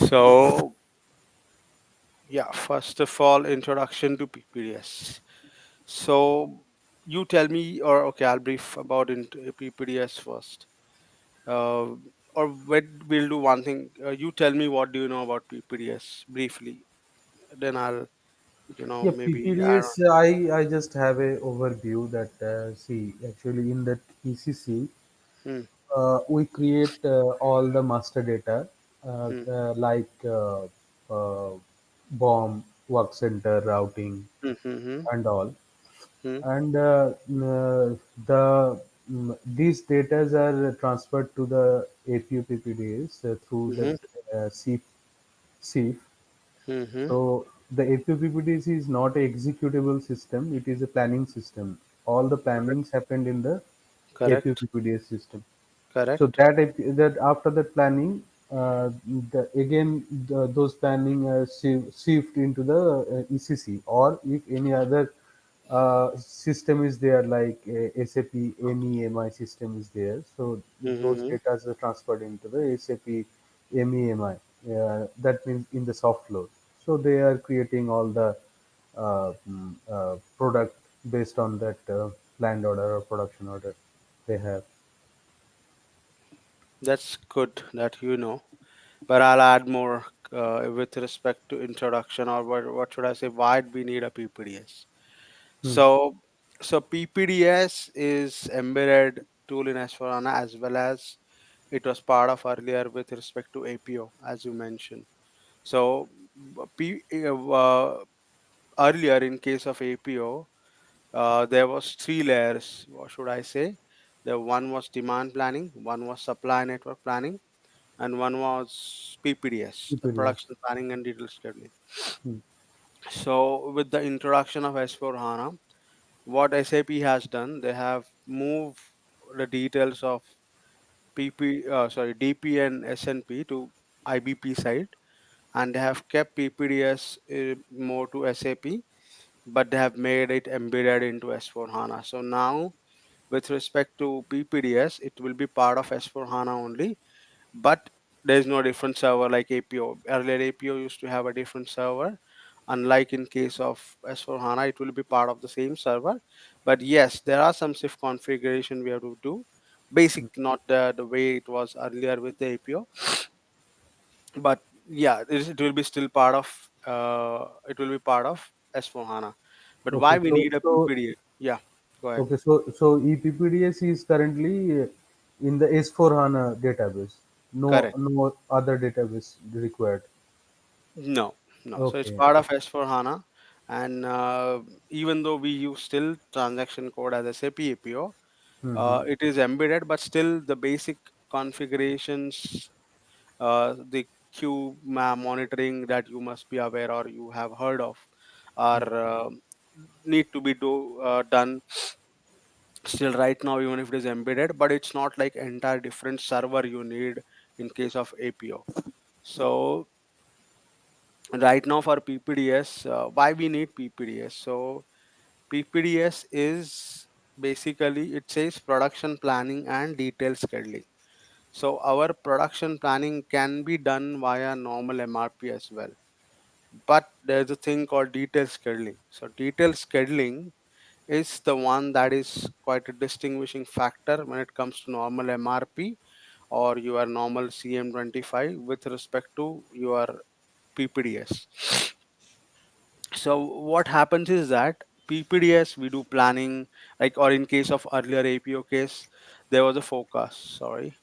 So, yeah, first of all, introduction to PPDS. So, you tell me, or okay, I'll brief about PPDS first. Uh, or we'll do one thing. You tell me what do you know about PPDS briefly. Then I'll, Yeah, maybe add PPDS. on. I just have a overview that see actually in that ECC Hmm, we create all the master data hmm, like BOM, work center, routing, hmm, hmm, hmm, and all. hmm, And these data are transferred to the APU PPDS through hmm, that hmm, SIF. hmm, hmm. So the APU PPDS is not a executable system; it is a planning system. All the Correct. plannings happened in the APU Correct. PPDS system. So Correct. that after that planning, those planning shift into the ECC, or if any other system is there like SAP MEMI system is there, so Hmm, those hmm, data are transferred into the SAP MEMI. That means in the soft load. So they are creating all the product based on that planned order or production order they have. That's good that you know. But I'll add more with respect to introduction, or what should I say? Why we need a PPDS? Hmm. So, PPDS is embedded tool in S4HANA, as well as it was part of earlier with respect to APO, as you mentioned. So, earlier in case of APO, there was three layers. What should I say? The one was demand planning, one was supply network planning, and one was PPDS, the PPDS. production planning and detailed scheduling. Hmm. So, with the introduction of S4 HANA, what SAP has done, they have moved the details of DP and SNP to IBP side, and they have kept PPDS more to SAP, but they have made it embedded into S4 HANA. So now, with respect to PPDS, it will be part of S4 HANA only, but there's no different server like APO. Earlier, APO used to have a different server. Unlike in case of S4 HANA, it will be part of the same server. But yes, there are some shift configuration we have to do. Basic, not the way it was earlier with the APO. But yeah, it will be still part of S4 HANA. But Okay, why we need a PPD? Yeah, go ahead. so ePPDS is currently in the S4 HANA database. Correct. No other database required. No, no. So it's Okay. part of S4 HANA. And even though we use still transaction code as SAP APO, Mm-hmm. it is embedded, but still the basic configurations, the monitoring that you must be aware or you have heard of, are need to be done still right now, even if it is embedded. But it's not like entire different server you need in case of APO. So right now for PPDS, why we need PPDS? So PPDS is basically, it says production planning and detailed scheduling. So our production planning can be done via normal MRP as well, but there's a thing called detailed scheduling. So detailed scheduling is the one that is quite a distinguishing factor when it comes to normal MRP or your normal CM25 with respect to your PPDS. So what happens is that PPDS we do planning, like, or in case of earlier APO case, there was a forecast. Sorry,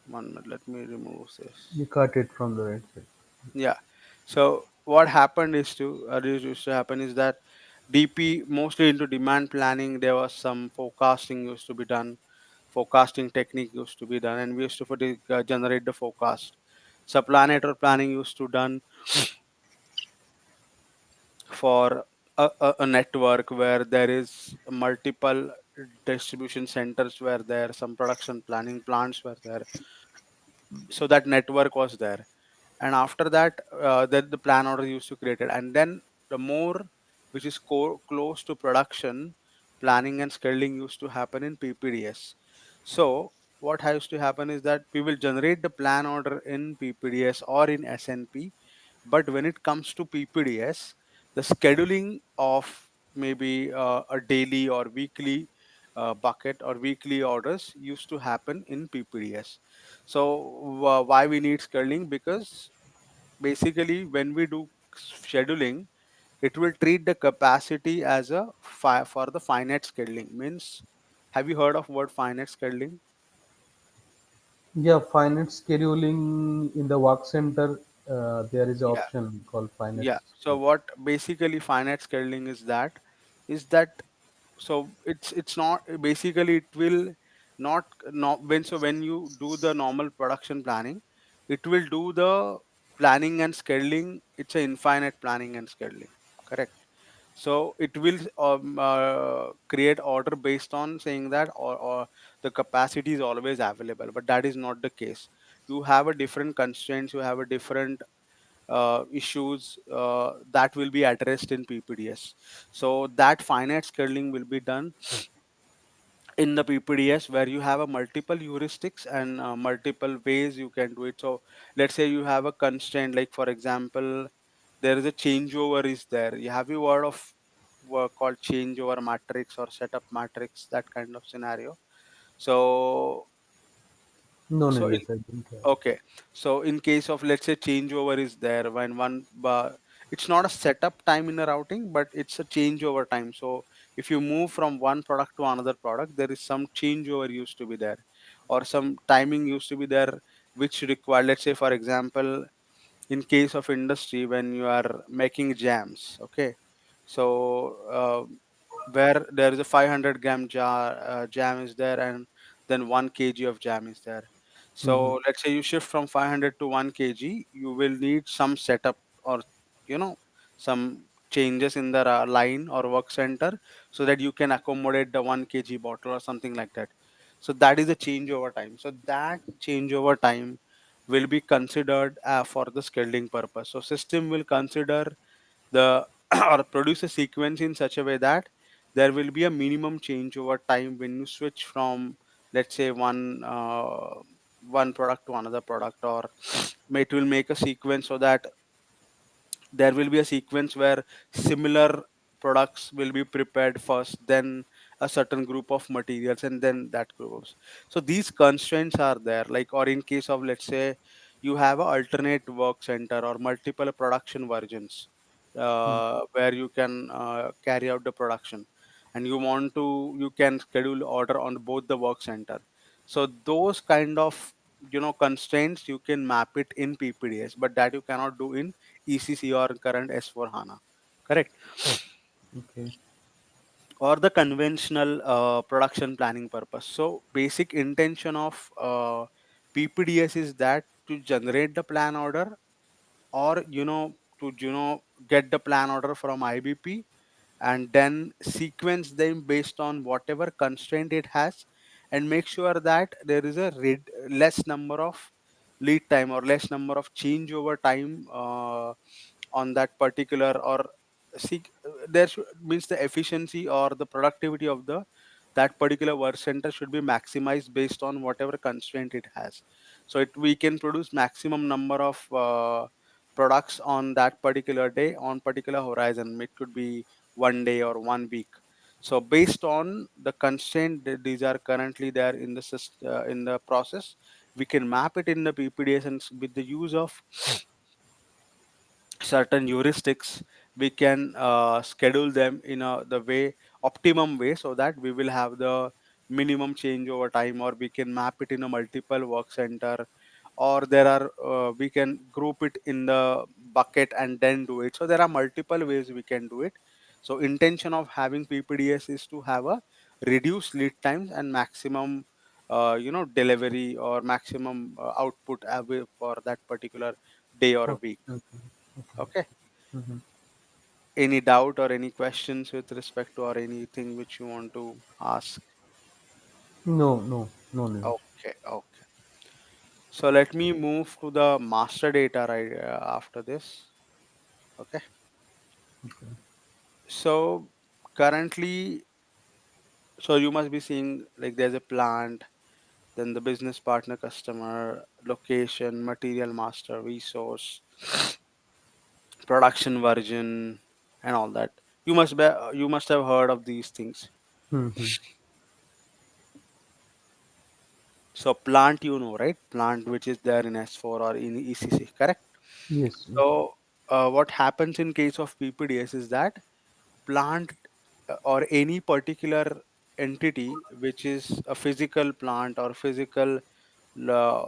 1 minute. Let me remove You this. cut it from the right side. Yeah. So what happened is to used to happen is that DP mostly into demand planning. There was some forecasting used to be done, forecasting technique used to be done, and we used to generate the forecast. Supply network planning used to done for a network where there is multiple distribution centers, where there some production planning plants were there, so that network was there. And after that, then the plan order used to create it, and then the more which is close to production, planning and scheduling used to happen in PPDS. So what has to happen is that we will generate the plan order in PPDS or in SNP. But when it comes to PPDS, the scheduling of maybe a daily or weekly bucket or weekly orders used to happen in PPDS. So why we need scheduling? Because basically when we do scheduling, it will treat the capacity as a for the finite scheduling. Means, have you heard of word finite scheduling? Yeah, finance scheduling in the work center. There is an Yeah, option called yeah. finance. So what basically finite scheduling is that so it's not basically it will not when so when you do the normal production planning, it will do the planning and scheduling. It's a infinite planning and scheduling, correct? So it will create order based on saying that or the capacity is always available, but that is not the case. You have a different constraints, you have a different issues that will be addressed in PPDS. So that finite scheduling will be done in the PPDS, where you have a multiple heuristics and multiple ways you can do it. So let's say you have a constraint, like for example, there is a changeover is there. You have you heard of work called changeover matrix or setup matrix, that kind of scenario. So No, no, so in yes, I think. Okay, so in case of let's say changeover is there when it's not a setup time in a routing, but it's a changeover time. So if you move from one product to another product, there is some changeover used to be there, or some timing used to be there, which require, let's say for example, in case of industry when you are making jams, okay, so where there is a 500 gram jam is there, and then 1 kg of jam is there. Mm-hmm. So let's say you shift from 500 to 1 kg, you will need some setup, or you know some changes in the line or work center, so that you can accommodate the 1 kg bottle or something like that. So that is a changeover time. So that changeover time will be considered for the scheduling purpose. So system will consider the or produce a sequence in such a way that there will be a minimum changeover time when you switch from, let's say, one product to another product, or it will make a sequence so that there will be a sequence where similar products will be prepared first, then a certain group of materials, and then that groups. So these constraints are there, like, or in case of, let's say, you have a alternate work center or multiple production versions, where you can carry out the production, and you can schedule order on both the work center. So those kind of constraints you can map it in PPDS, but that you cannot do in ECC or current S4 HANA, correct? Okay. Or the conventional production planning purpose. So basic intention of PPDS is that to generate the plan order, or to get the plan order from IBP, and then sequence them based on whatever constraint it has, and make sure that there is a less number of lead time or less number of changeover time on that particular, or there should, means the efficiency or the productivity of the that particular work center should be maximized based on whatever constraint it has. So we can produce maximum number of products on that particular day on particular horizon. It could be 1 day or 1 week. So based on the constraint that these are currently there in the in the process, we can map it in the PPDS, and with the use of certain heuristics, we can schedule them in the optimum way, so that we will have the minimum change over time, or we can map it in a multiple work center, or there are we can group it in the bucket and then do it. So there are multiple ways we can do it. So intention of having PPDS is to have a reduced lead times and maximum delivery or maximum output for that particular day or a Okay. week. Okay. Okay. Okay. Mm-hmm. Any doubt or any questions with respect to, or anything which you want to ask? No, no, no, Nilesh. Okay, okay. So let me move to the master data right after this. Okay. So currently, so you must be seeing like there's a plant, then the business partner, customer, location, material master, resource, production version, and all that. You must have heard of these things. Mm-hmm. So plant, right? Plant, which is there in S4 or in ECC, correct? Yes. Yes. So what happens in case of PPDS is that plant or any particular entity which is a physical plant or physical uh,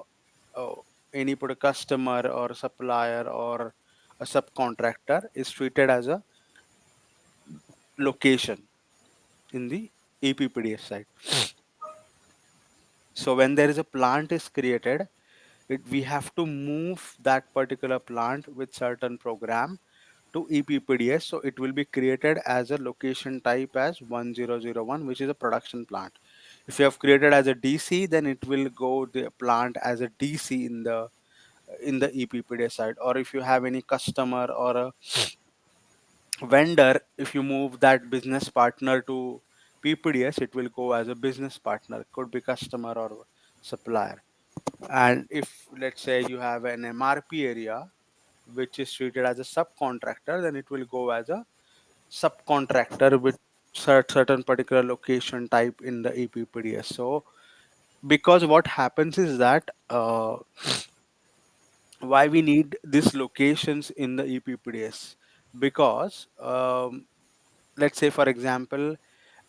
uh, any particular customer or supplier or a subcontractor is treated as a location in the EPPDS side. So when there is a plant is created, we have to move that particular plant with certain program to EPPDS. So it will be created as a location type as 1001, which is a production plant. If you have created as a DC, then it will go the plant as a DC in the EPPDS side. Or if you have any customer or a vendor, if you move that business partner to PPDS, it will go as a business partner. It could be customer or supplier. And if let's say you have an MRP area which is treated as a subcontractor, then it will go as a subcontractor with certain particular location type in the EPPDS. So because what happens is that why we need these locations in the EPPDS, because let's say for example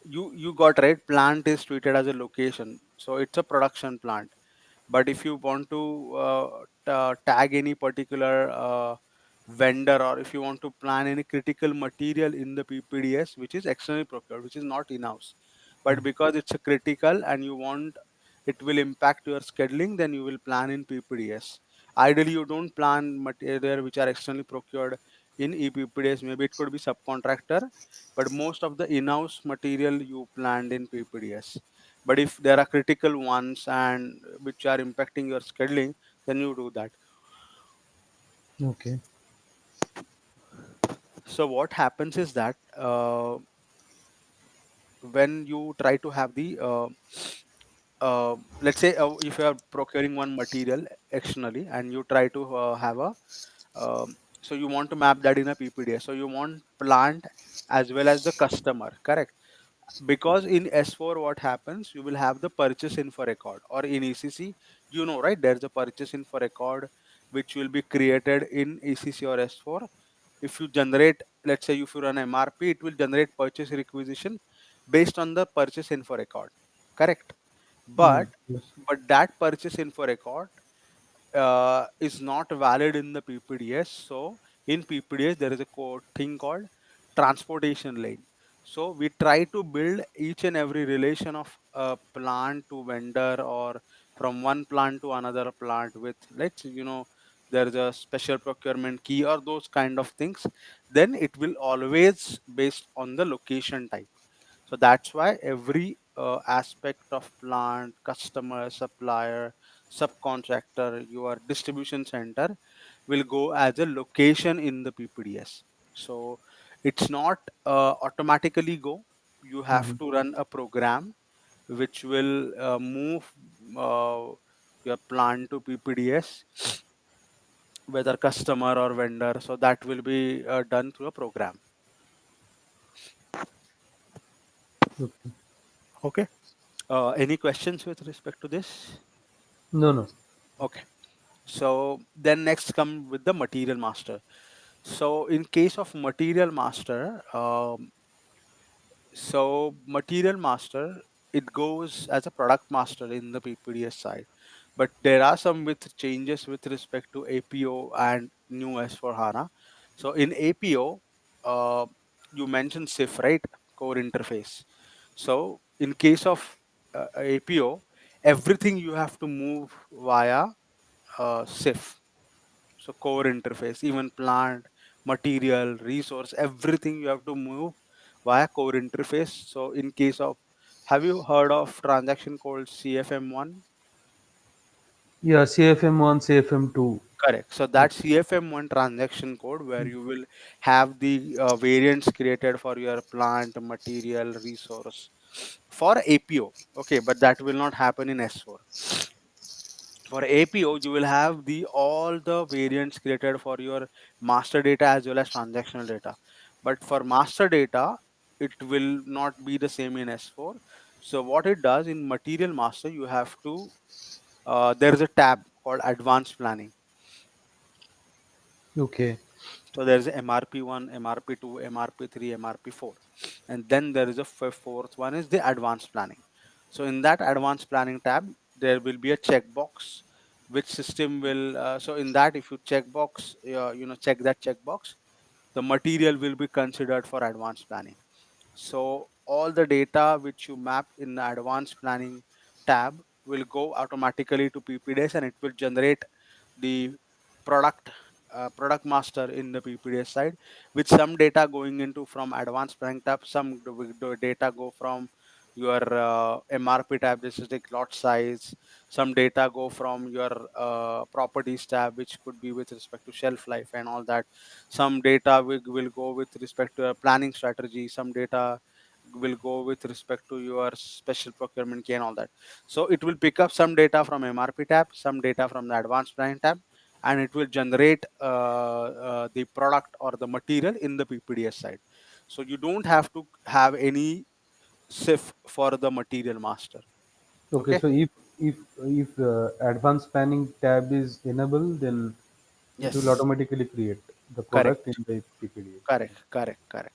you got right, plant is treated as a location, so it's a production plant. But if you want to tag any particular vendor, or if you want to plan any critical material in the PPDS which is externally procured, which is not in-house, but because it's a critical and you want it will impact your scheduling, then you will plan in PPDS. Ideally you don't plan material which are externally procured in EPPDS. Maybe it could be subcontractor, but most of the in-house material you planned in PPDS. But if there are critical ones and which are impacting your scheduling, then you do that. Okay. So what happens is that when you try to have the let's say if you are procuring one material externally and you try to have a so you want to map that in a PPDS, so you want plant as well as the customer, correct? Because in S4 what happens, you will have the purchase info record, or in ECC, right, there's a purchase info record which will be created in ECC or S4. If you generate, let's say if you run MRP, it will generate purchase requisition based on the purchase info record, correct? but Yes. but that purchase info record is not valid in the PPDS. So in PPDS, there is a thing called transportation lane. So we try to build each and every relation of a plant to vendor, or from one plant to another plant with, let's, there's a special procurement key or those kind of things. Then it will always based on the location type. So that's why every aspect of plant, customer, supplier, subcontractor, your distribution center will go as a location in the PPDS. So it's not automatically go. You have Mm-hmm. to run a program which will move uh, your plant to PPDS, whether customer or vendor. So that will be done through a program. Okay. Okay. Any questions with respect to this? No, no. Okay. So then next come with the material master. So in case of material master, so material master, it goes as a product master in the PPDS side, but there are some with changes with respect to APO and new S4 HANA. So in APO, uh, you mentioned SIF, right? Core interface. So in case of APO, everything you have to move via SIF. So core interface, even plant, material, resource, everything you have to move via core interface. So in case of, have you heard of transaction called CFM1? Yeah, CFM1, CFM2. Correct. So that CFM1 transaction code where you will have the variants created for your plant, material, resource. for APO. Okay, but that will not happen in S4. For APO, you will have the all the variants created for your master data as well as transactional data. But for master data, it will not be the same in S4. So what it does in material master, you have to there is a tab called advanced planning. Okay. So there is MRP1, MRP2, MRP3, MRP4, and then there is a fourth one is the advanced planning. So in that advanced planning tab, there will be a checkbox which system will. So in that, if you checkbox, check that checkbox, the material will be considered for advanced planning. So all the data which you map in the advanced planning tab will go automatically to PPDS, and it will generate the product product master in the PPDS side, with some data going into from advanced planning tab, some data go from your MRP tab, this is like lot size, some data go from your properties tab, which could be with respect to shelf life and all that. Some data will go with respect to your planning strategy, some data will go with respect to your special procurement key and all that. So it will pick up some data from MRP tab, some data from the advanced planning tab, and it will generate the product or the material in the PPDS side. So you don't have to have any SIF for the material master. Okay. Okay. So if advanced planning tab is enabled, then it will Yes. automatically create the product in Correct. the PPDS. Correct.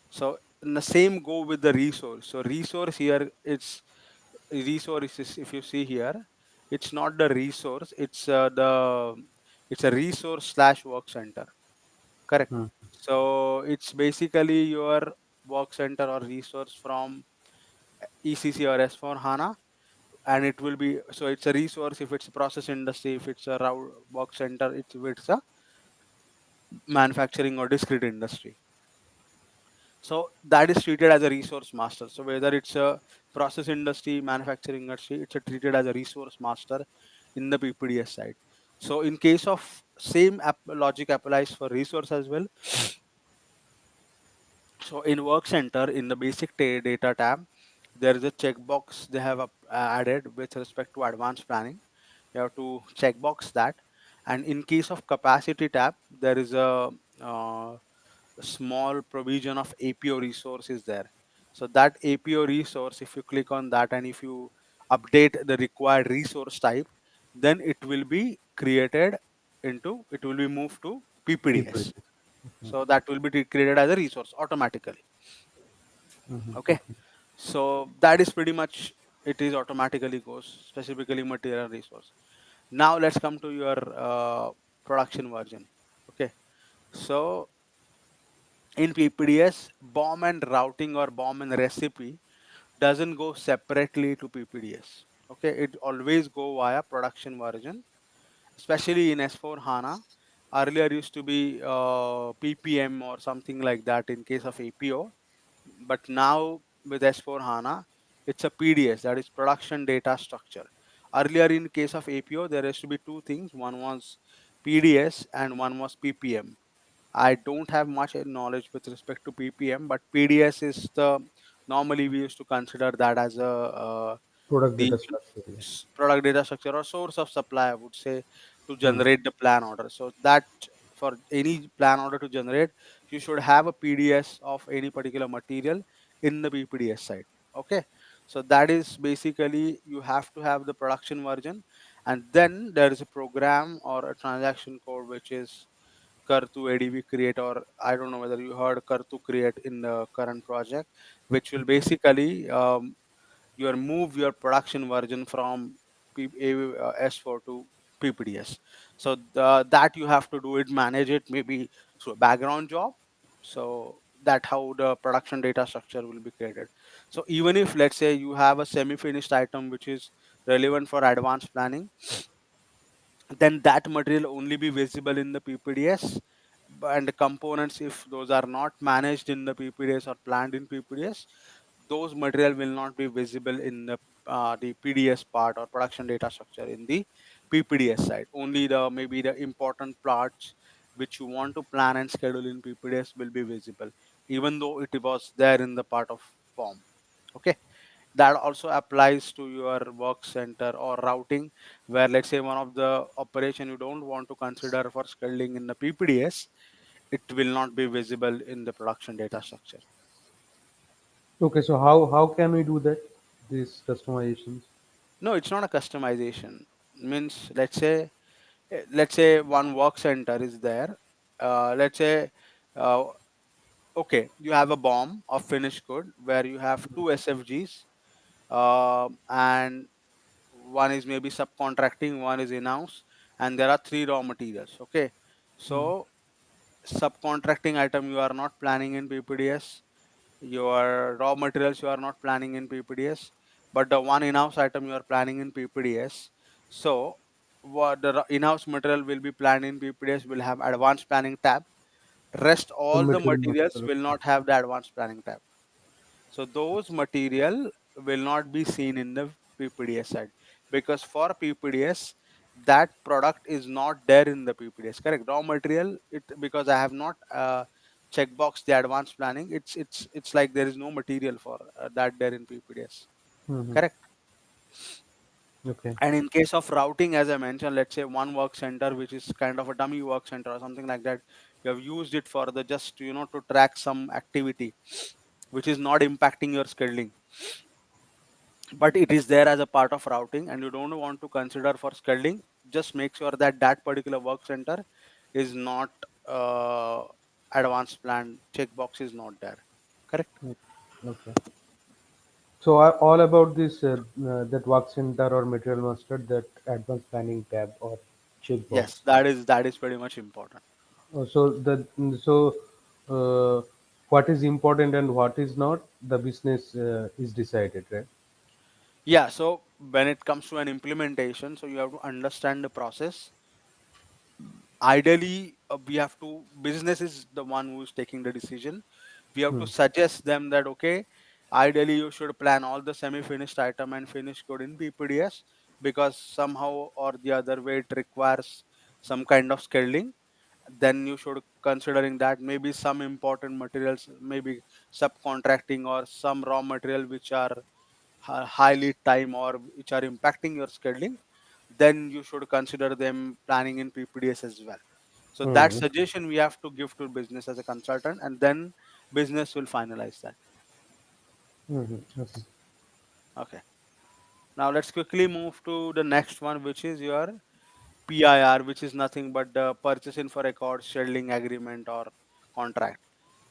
So in the same go with the resource. So resource here, it's resource is, if you see here, it's not the resource, it's a resource slash work center. Correct. Hmm. So it's basically your work center or resource from ECC or S4 HANA, and it will be, so it's a resource if it's a process industry, if it's a work center, if it's a manufacturing or discrete industry. So that is treated as a resource master. So whether it's a process industry, manufacturing industry, it's a treated as a resource master in the PPDS side. So in case of same logic applies for resource as well. So in work center, in the basic data tab, there is a checkbox they have added with respect to advanced planning. You have to checkbox that. And in case of capacity tab, there is uh, small provision of APO resource is there. So that APO resource, if you click on that and if you update the required resource type, then it will be created into, it will be moved to PPDS. PPDS. So that will be created as a resource automatically. Okay. Okay. So that is pretty much, it is automatically goes specifically material resource. Now let's come to your production version. Okay. So in PPDS, bomb and routing or bomb and recipe doesn't go separately to PPDS. Okay, it always go via production version, especially in S4 HANA. Earlier used to be PPM or something like that in case of APO, but now with S4 HANA, it's a PDS, that is production data structure. Earlier in case of APO, there used to be two things. One was PDS and one was PPM. I don't have much knowledge with respect to PPM, but PDS is the, normally we used to consider that as a Product the data structure. Yeah. product data structure or source of supply, I would say, to Hmm. generate the plan order. So that for any plan order to generate, you should have a PDS of any particular material in the PPDS side. Okay. So that is basically you have to have the production version, and then there is a program or a transaction code which is Kartu ADV create, or I don't know whether you heard Kartu create in the current project, which will basically you move your production version from S4 to PPDS. So that you have to do it, manage it maybe through a background job. So that how the production data structure will be created. So even if let's say you have a semi-finished item which is relevant for advanced planning, then that material only be visible in the PPDS, and the components, if those are not managed in the PPDS or planned in PPDS, those material will not be visible in the PDS part or production data structure in the PPDS side. Only the maybe the important parts which you want to plan and schedule in PPDS will be visible, even though it was there in the part of form. Okay. That also applies to your work center or routing, where let's say one of the operation you don't want to consider for scheduling in the PPDS, it will not be visible in the production data structure. Okay, so how can we do that? These customizations. No, it's not a customization. Means let's say one work center is there. Let's say uh, okay, you have a BOM of finished good where you have two SFGs, and one is maybe subcontracting, one is in-house, and there are three raw materials. Okay, Mm. so subcontracting item you are not planning in PPDS, your raw materials you are not planning in PPDS, but the one in-house item you are planning in PPDS. So what the in-house material will be planned in PPDS will have advanced planning tab. Rest The all the material materials master. will not have the advanced planning tab. So those material will not be seen in the PPDS side, because for PPDS that product is not there in the PPDS. Correct. Raw material, it because I have not checkbox the advanced planning. It's like there is no material for that there in PPDS. Mm-hmm. Correct. Okay. And in case of routing, as I mentioned, let's say one work center which is kind of a dummy work center or something like that, you have used it for the just to track some activity which is not impacting your scheduling, but it is there as a part of routing and you don't want to consider for scheduling. Just make sure that that particular work center is not uh, advanced plan checkbox is not there. Correct. Mm. Okay. So all about this that work center or material master, that advanced planning tab or Yes, checkbox. that is pretty much important. So what is important and what is not, the business is decided, right? Yeah, so when it comes to an implementation, so you have to understand the process. Ideally we have to business is the one who is taking the decision. We have to Hmm. suggest them that okay, ideally you should plan all the semi finished item and finished good in PPDS, because somehow or the other way it requires some kind of scheduling. Then you should considering that maybe some important materials, maybe subcontracting or some raw material which are high lead time or which are impacting your scheduling, then you should consider them planning in PPDS as well. So that Hmm. suggestion we have to give to business as a consultant, and then business will finalize that. Hmm. Okay. Okay. Now let's quickly move to the next one, which is your PIR, which is nothing but the purchase in for record scheduling agreement or contract.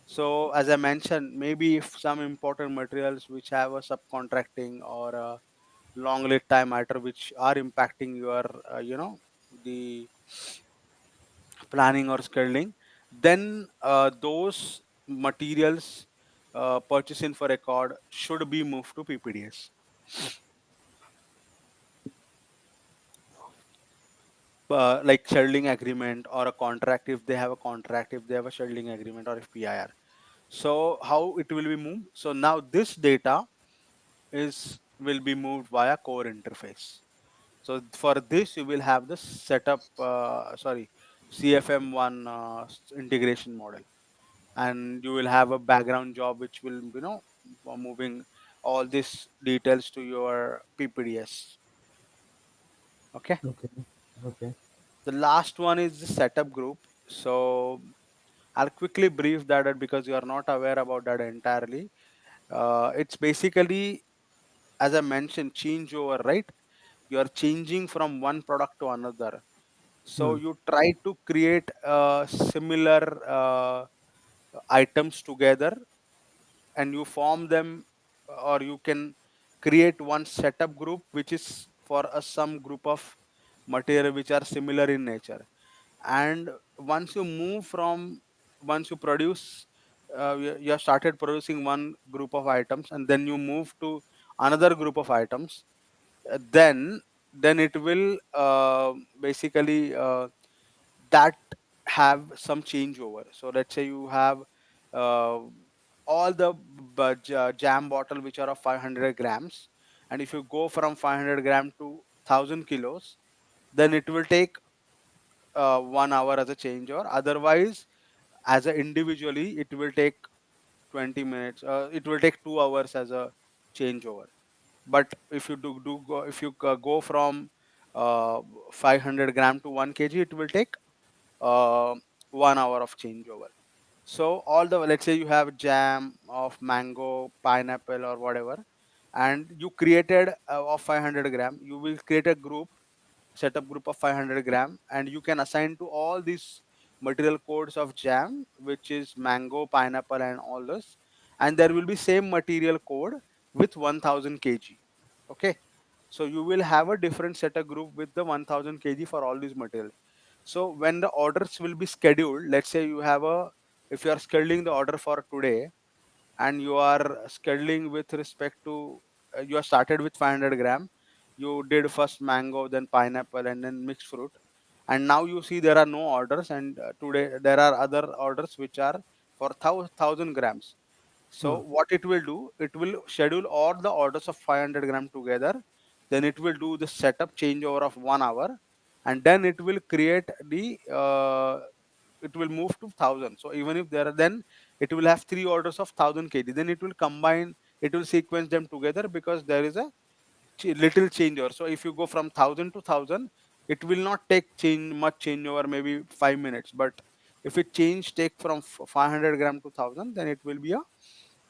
So as I mentioned, maybe if some important materials which have a subcontracting or a long lead time matter which are impacting your the planning or scheduling, then those materials purchased in for record should be moved to PPDS. Like scheduling agreement or a contract, if they have a contract, if they have a scheduling agreement, or if PIR. So how it will be moved? So now this data is will be moved via core interface. So for this, you will have the setup, CFM1 integration model, and you will have a background job which will, moving all these details to your PPDS. Okay. Okay. Okay. The last one is the setup group. So I'll quickly brief that because you are not aware about that entirely. It's basically, as I mentioned, changeover, right? You are changing from one product to another. So Hmm. you try to create similar items together, and you form them, or you can create one setup group which is for a some group of material which are similar in nature. And once you move from once you produce you have started producing one group of items, and then you move to another group of items, then it will basically that have some changeover. So let's say you have uh, all the jam bottle which are of 500 grams, and if you go from 500 gram to 1000 kilos, then it will take 1 hour as a changeover. Otherwise, as a individually, it will take 20 minutes. It will take 2 hours as a changeover. But if you do go, if you go from uh, 500 gram to 1 kg, it will take uh, 1 hour of changeover. So all the, let's say you have jam of mango, pineapple, or whatever, and you created of 500 gram, you will create a group, setup group of 500 gram, and you can assign to all these material codes of jam, which is mango, pineapple, and all this, and there will be same material code with 1000 kg. Okay, so you will have a different setup group with the 1000 kg for all these material. So when the orders will be scheduled, let's say you have a, if you are scheduling the order for today, and you are scheduling with respect to, you are started with 500 gram, you did first mango, then pineapple, and then mixed fruit, and now you see there are no orders, and today there are other orders which are for 1000 grams. So Hmm. what it will do, it will schedule all the orders of 500 gram together, then it will do the setup changeover of 1 hour, and then it will create the it will move to 1000. So even if there are, then it will have three orders of 1000 kg, then it will combine, it will sequence them together, because there is a little changeover. So if you go from 1000 to 1000, it will not take change much changeover, maybe 5 minutes. But if it change take from 500 gram to 1000, then it will be a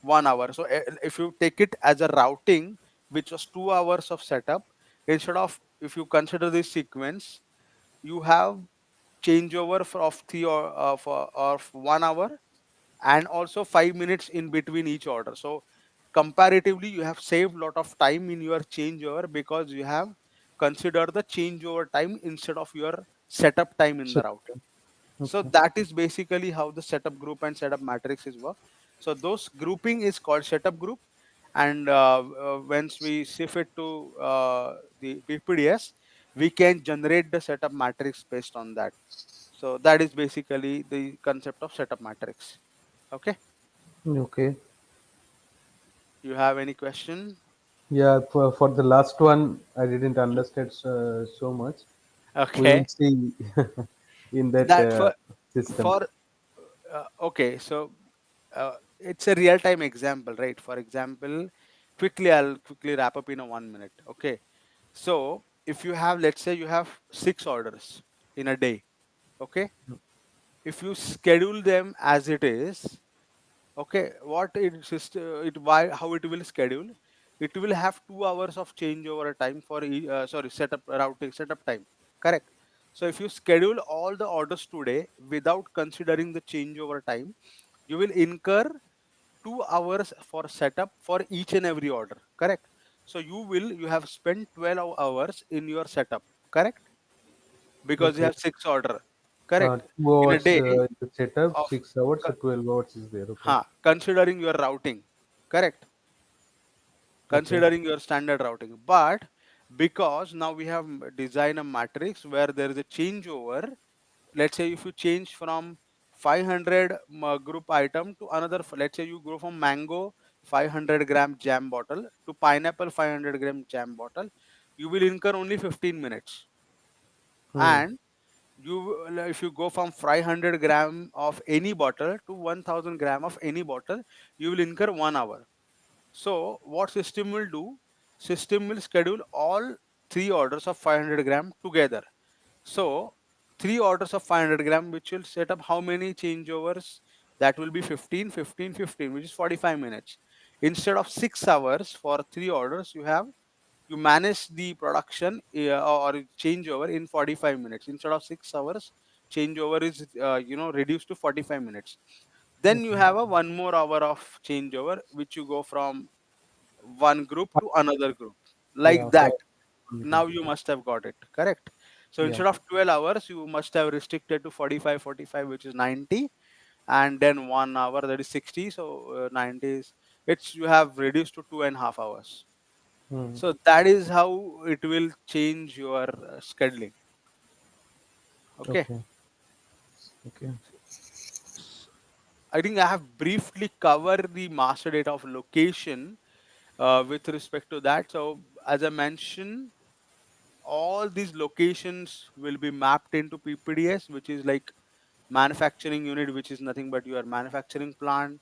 1 hour. So if you take it as a routing, which was 2 hours of setup, instead of, if you consider this sequence, you have changeover of three or of 1 hour, and also 5 minutes in between each order. So comparatively, you have saved lot of time in your changeover, because you have considered the changeover time instead of your setup time in the So, routing. So okay. that is basically how the setup group and setup matrices work. So those grouping is called setup group, and once we shift it to the PPDS, we can generate the setup matrix based on that. So that is basically the concept of setup matrix. Okay, Okay. you have any question? Yeah, for the last one, I didn't Mhm. understand so much. We will Okay, see in that that system. for okay, so it's a real time example, right? For example, quickly, I'll quickly wrap up in a 1 minute. Okay, so if you have, let's say you have 6 orders in a day. Okay, if you schedule them as it is, okay, what it why how it will schedule, it will have 2 hours of changeover time for sorry, setup routing setup time, correct? So if you schedule all the orders today without considering the changeover time, you will incur 2 hours for setup for each and every order, correct? So you have spent 12 hours in your setup, correct? Because you Okay. have 6 order, correct, Two in a hours day the setup, of 6 hours, so 12 hours is there. Okay. considering your routing, correct, Okay. considering your standard routing. But because now we have designed a matrix where there is a changeover, let's say if you change from 500 group item to another, let's say you go from mango 500 gram jam bottle to pineapple 500 gram jam bottle, you will incur only 15 minutes. Hmm. And if you go from 500 gram of any bottle to 1000 gram of any bottle, you will incur 1 hour. So what system will do? System will schedule all three orders of 500 gram together. So three orders of 500 gram, which will set up how many changeovers? That will be 15, 15, 15, which is 45 minutes. Instead of 6 hours for three orders, you manage the production or changeover in 45 minutes. Instead of 6 hours, changeover is reduced to 45 minutes. Then you Okay. have a 1 more hour of changeover, which you go from one group to another group, like Yeah. that. Mhm. Now you must have got it correct. So Yeah. instead of 12 hours, you must have restricted to 45, 45, which is 90, and then 1 hour, that is 60. So 90 is, it's, you have reduced to 2.5 hours. Hmm. So that is how it will change your scheduling. Okay. Okay. Okay. I think I have briefly covered the master data of location with respect to that. So as I mentioned, all these locations will be mapped into PPDS, which is like manufacturing unit, which is nothing but your manufacturing plant,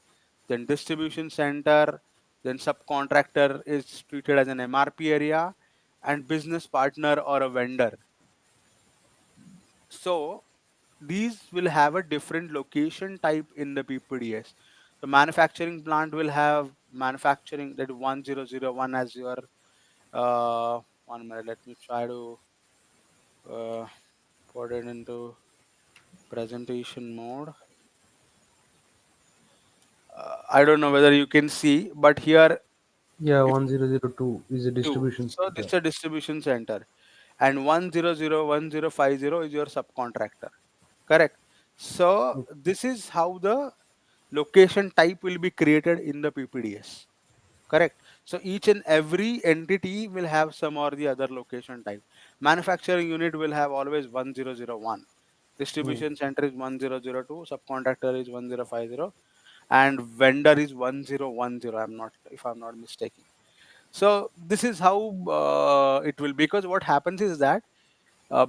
then distribution center, Then subcontractor is treated as an MRP area, and business partner or a vendor. So these will have a different location type in the PPDS. The manufacturing plant will have manufacturing, that 1001 as your 1 minute. Let me try to uh, put it into presentation mode. I don't know whether you can see, but here, Yeah, if 1002 is a two, distribution so this center. is a distribution center, and 100150 is your subcontractor. Correct. So this is how the location type will be created in the PPDS. Correct. So each and every entity will have some or the other location type. Manufacturing unit will have always 1001. Hmm. Distribution center is 1002. Subcontractor is 1050, and vendor is 1010. I'm not mistaken. So this is how it will, because what happens is that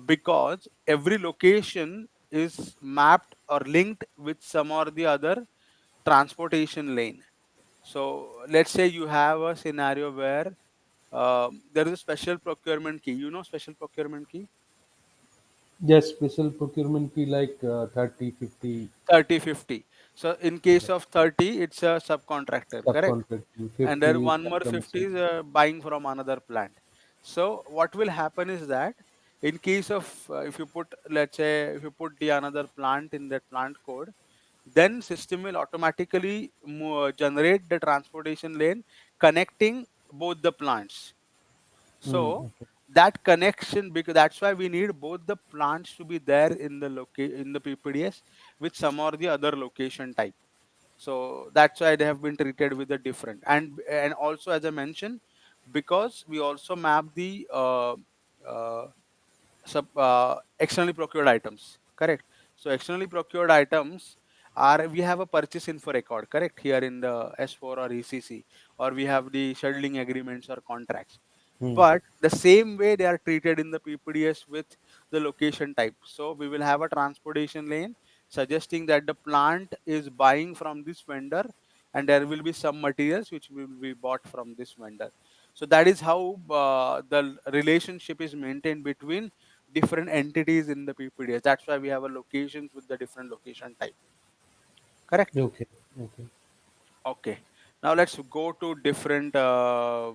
because every location is mapped or linked with some or the other transportation lane. So let's say you have a scenario where there is a special procurement key. You know special procurement key? Yes, special procurement fee like 30, 50, 30, 50. So in case of 30, it's a subcontractor, correct? subcontracting, And then 50 one more customers. 50 is buying from another plant. So what will happen is that in case of if you put, let's say, if you put the another plant in that plant code, then system will automatically generate the transportation lane connecting both the plants. Hmm. So Okay. that connection, because that's why we need both the plants to be there in the in the PPDS with some or the other location type. So that's why they have been treated with a different. And also, as I mentioned, because we also map the externally procured items, correct? So externally procured items are, we have a purchase info record, correct, here in the S4 or ECC, or we have the scheduling agreements or contracts. Hmm. But the same way they are treated in the PPDS with the location type. So we will have a transportation lane suggesting that the plant is buying from this vendor, and there will be some materials which will be bought from this vendor. So that is how the relationship is maintained between different entities in the PPDS. That's why we have a locations with the different location type. Correct. Okay. Okay. Okay. Now let's go to different the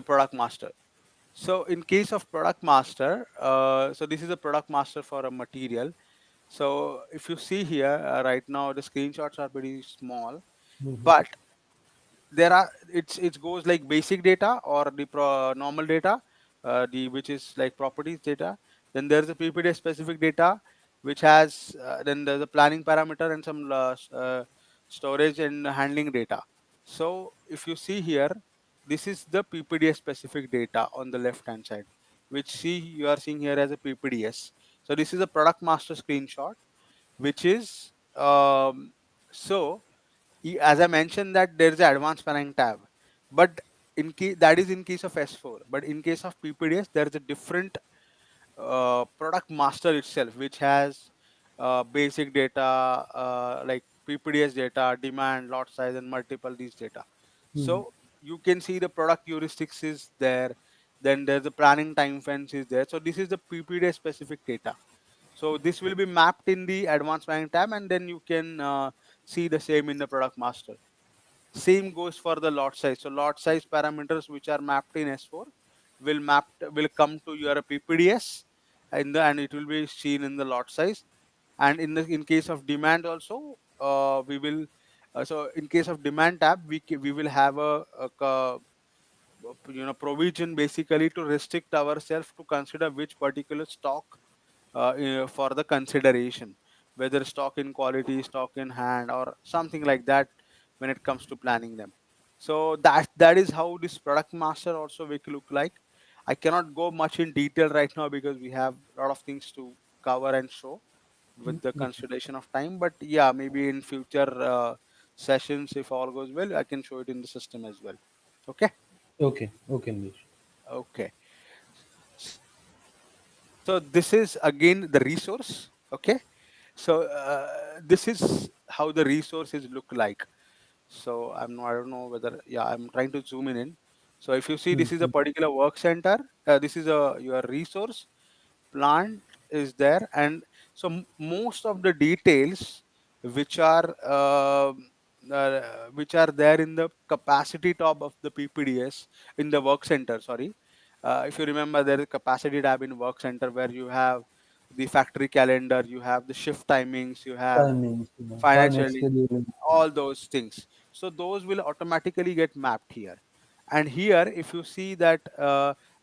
product master. So in case of product master, so this is a product master for a material. So if you see here right now, the screenshots are pretty small, Hmm. but there are, it goes like basic data or the normal data, the which is like properties data. Then there's a PPD specific data which has then there's a planning parameter and some storage and handling data. So if you see here, this is the PPDS specific data on the left hand side, which see you are seeing here as a PPDS. So this is a product master screenshot, which is so as I mentioned that there is an advanced planning tab, but in case that is in case of S4, but in case of PPDS there is a different product master itself, which has basic data like PPDS data, demand, lot size, and multiple these data. Hmm. So you can see the product heuristics is there. Then there's the planning time fence is there. So this is the PPDS specific data. So this will be mapped in the advanced planning tab, and then you can see the same in the product master. Same goes for the lot size. So lot size parameters which are mapped in S4 will come to your PPDS, and it will be seen in the lot size. And in case of demand also, we will so in case of demand tab, we will have provision basically to restrict ourselves to consider which particular stock for the consideration, whether stock in quality, stock in hand, or something like that when it comes to planning them. So that is how this product master also will look like. I cannot go much in detail right now because we have a lot of things to cover and show with the Okay. consideration of time. But yeah, maybe in future sessions, if all goes well, I can show it in the system as well. Okay. Okay. Okay, Nish. Okay. So this is again the resource. Okay. So this is how the resources look like. So I don't know whether, yeah, I'm trying to zoom in. So if you see, this is a Mm-hmm. particular work center. This is a your resource plant is there, and so most of the details which are which are there in the capacity tab of the PPDS in the work center. Sorry, if you remember, there is capacity tab in work center where you have the factory calendar, you have the shift timings, you have Timings, time financially, experience. all those things. So those will automatically get mapped here. And here, if you see that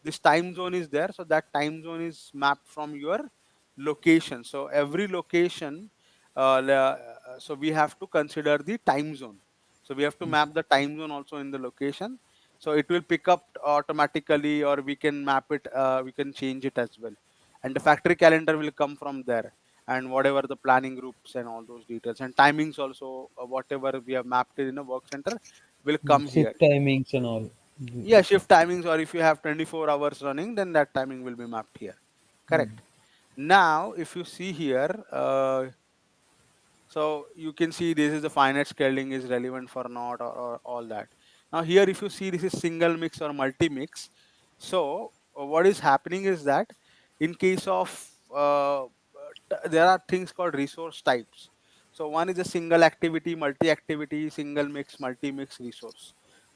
this time zone is there, so that time zone is mapped from your location. So every location, so we have to consider the time zone. So we have to map the time zone also in the location. So it will pick up automatically, or we can map it, we can change it as well. And the factory calendar will come from there, and whatever the planning groups and all those details and timings also, whatever we have mapped it in a work center will come here. Shift timings and all. Yeah, shift timings, or if you have 24 hours running, then that timing will be mapped here. Correct. Now if you see here, so you can see this is the finite scaling is relevant for not, or all that. Now here, if you see, this is single mix or multi mix. So what is happening is that in case of there are things called resource types. So one is a single activity, multi activity, single mix, multi mix resource.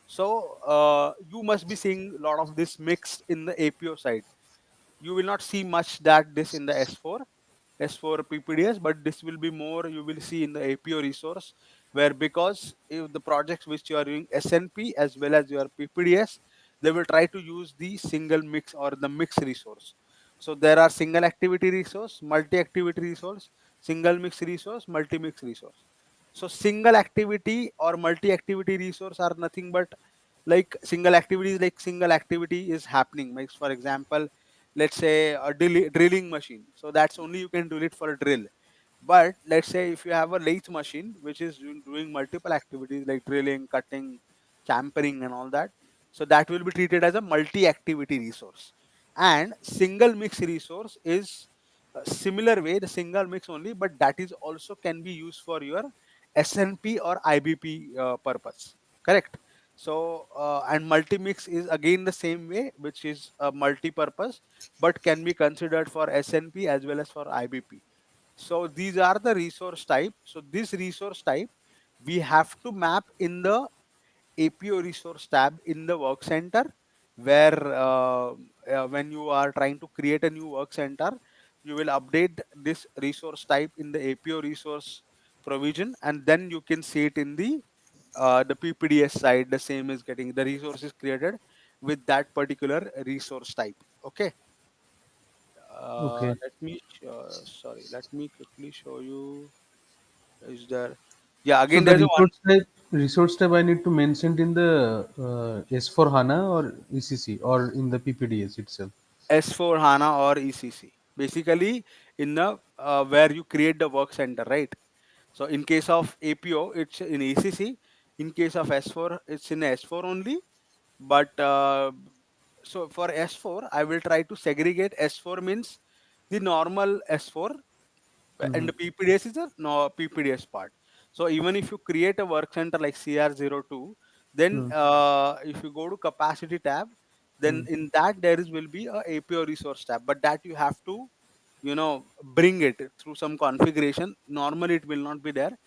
So you must be seeing a lot of this mixed in the APO side. You will not see much that this in the S4 PPDS, but this will be more you will see in the APO resource, where because if the projects which you are doing SNP as well as your PPDS, they will try to use the single mix or the mix resource. So there are single activity resource, multi activity resource, single mix resource, multi mix resource. So single activity or multi activity resource are nothing but like single activities, like single activity is happening. Like for example, let's say a drilling machine, so that's only you can drill it for a drill. But let's say if you have a lathe machine which is doing multiple activities like drilling, cutting, champering and all that, so that will be treated as a multi activity resource. And single mix resource is a similar way, the single mix only, but that is also can be used for your SNP or IBP purpose. Correct. So and multi mix is again the same way, which is a multi purpose, but can be considered for SNP as well as for IBP. So these are the resource type. So this resource type we have to map in the APO resource tab in the work center, where when you are trying to create a new work center, you will update this resource type in the APO resource provision, and then you can see it in the PPDS side. The same is getting the resources created with that particular resource type. Okay. Okay. Sorry, let me quickly show you. Is there? Yeah, So again, the there's a one resource type I need to mention in the S4 HANA or ECC or in the PPDS itself. S4 HANA or ECC. Basically, in the where you create the work center, right? So in case of APO, it's in ECC. In case of S4, it's in S4 only. But so for S4, I will try to segregate. S4 means the normal S4, and Mm-hmm. the PPDS is the no PPDS part. So even if you create a work center like CR02, then if you go to capacity tab, then in that there is will be a APO resource tab, but that you have to bring it through some configuration. Normally it will not be there.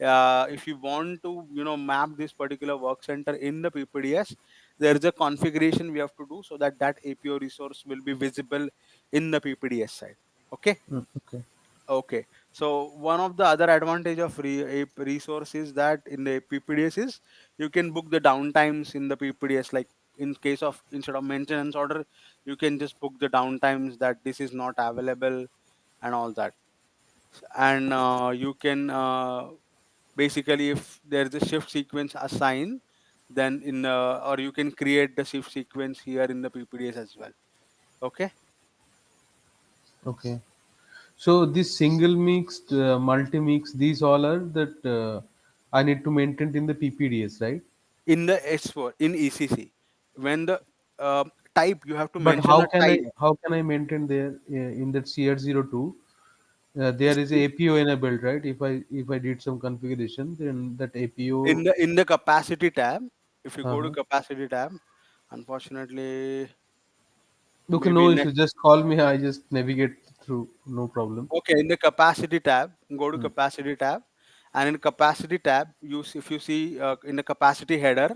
If you want to map this particular work center in the PPDS, there is a configuration we have to do so that that APO resource will be visible in the PPDS side. Okay. Okay. Okay. So one of the other advantage of a resource is that in the PPDS is you can book the downtimes in the PPDS. Like in case of instead of maintenance order, you can just book the downtimes that this is not available and all that. And you can basically, if there's a shift sequence assigned, then or you can create the shift sequence here in the PPDS as well. Okay. Okay. So this single mixed, multi mix, these all are that I need to maintain in the PPDS, right? In the S4 in ECC, when the type, you have to But mention a type. how can I maintain there in that CR02? There is a APO enabled, right? If I did some configuration, then that in APO. the capacity tab. If you go to Uh-huh. capacity tab, unfortunately, Okay, maybe no next. issue. Just call me. I just navigate through. No problem. Okay, in the capacity tab, go to Hmm. capacity tab, and in capacity tab, if you see in the capacity header,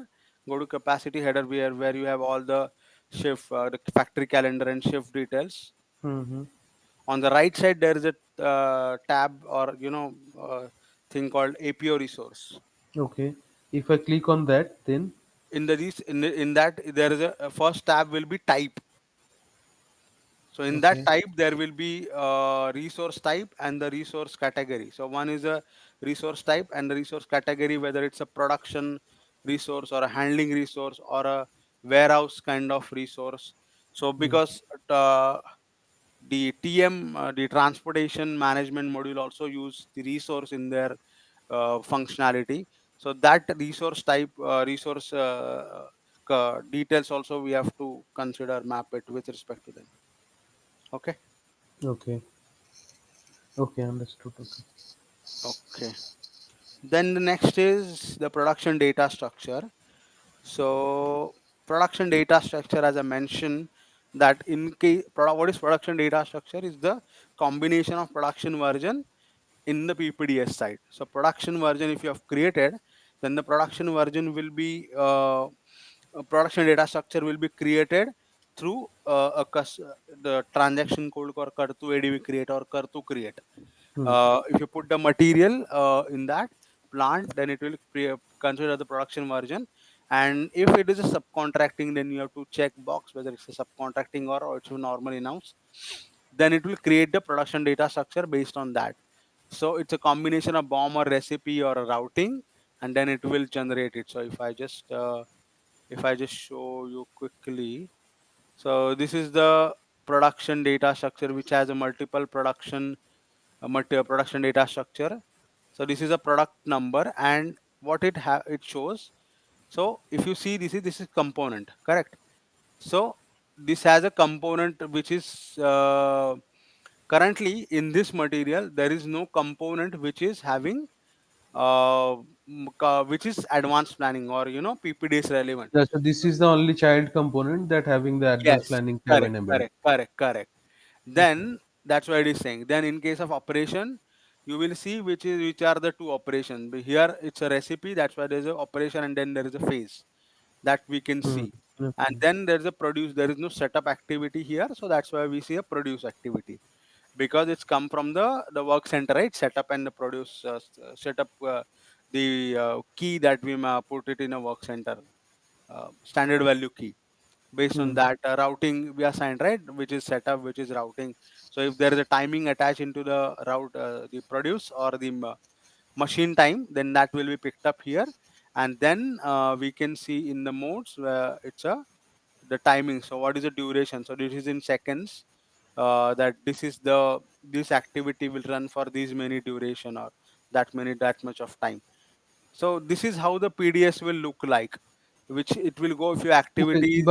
go to capacity header where you have all the shift, the factory calendar and shift details. Mm-hmm. On the right side, there is a tab, or thing called APO resource. Okay. If I click on that, then In that, there is a first tab will be type. So in that okay. type, there will be resource type and the resource category. So one is a resource type and the resource category, whether it's a production resource or a handling resource or a warehouse kind of resource. So Hmm. because the TM, the transportation management module, also use the resource in their functionality. So that resource type, details also we have to consider, map it with respect to them. Okay. Okay. Okay. Understood. Okay. Okay. Then the next is the production data structure. So production data structure, as I mentioned, that in case what is production data structure is the combination of production version in the PPDS side. So production version, if you have created, then the production version will be production data structure will be created through the transaction code or kartu adv create or kartu create. Hmm. If you put the material in that plant, then it will consider the production version. And if it is a subcontracting, then you have to check box whether it's a subcontracting or it's a normal in-house. Then it will create the production data structure based on that. So it's a combination of bomb or recipe or a routing, and then it will generate it. So if I just show you quickly, so this is the production data structure which has a multiple production data structure. So this is a product number, and what it shows. So if you see, this is component, correct? So this has a component which is currently in this material. There is no component which is having which is advanced planning or PPDS relevant. Yeah, so this is the only child component that having the advanced Yes, planning tab correct, enabled. correct, correct, correct. Okay. Then that's what it is saying. Then in case of operation, you will see which are the two operations. But here it's a recipe, that's why there's a operation, and then there is a phase that we can Hmm. see. And Okay. then there's a produce, there is no setup activity here, so that's why we see a produce activity, because it's come from the work center, right? Setup and the produce, setup, the key that we put it in a work center, standard value key. Based on Hmm. that, routing we assigned, right, which is setup, which is routing. So if there is a timing attached into the route, the produce or the machine time, then that will be picked up here. And then we can see in the modes where it's a the timing. So what is the duration? So this is in seconds, that this activity will run for these many duration, or that much of time. So this is how the PDS will look like, which it will go if your Okay, activities.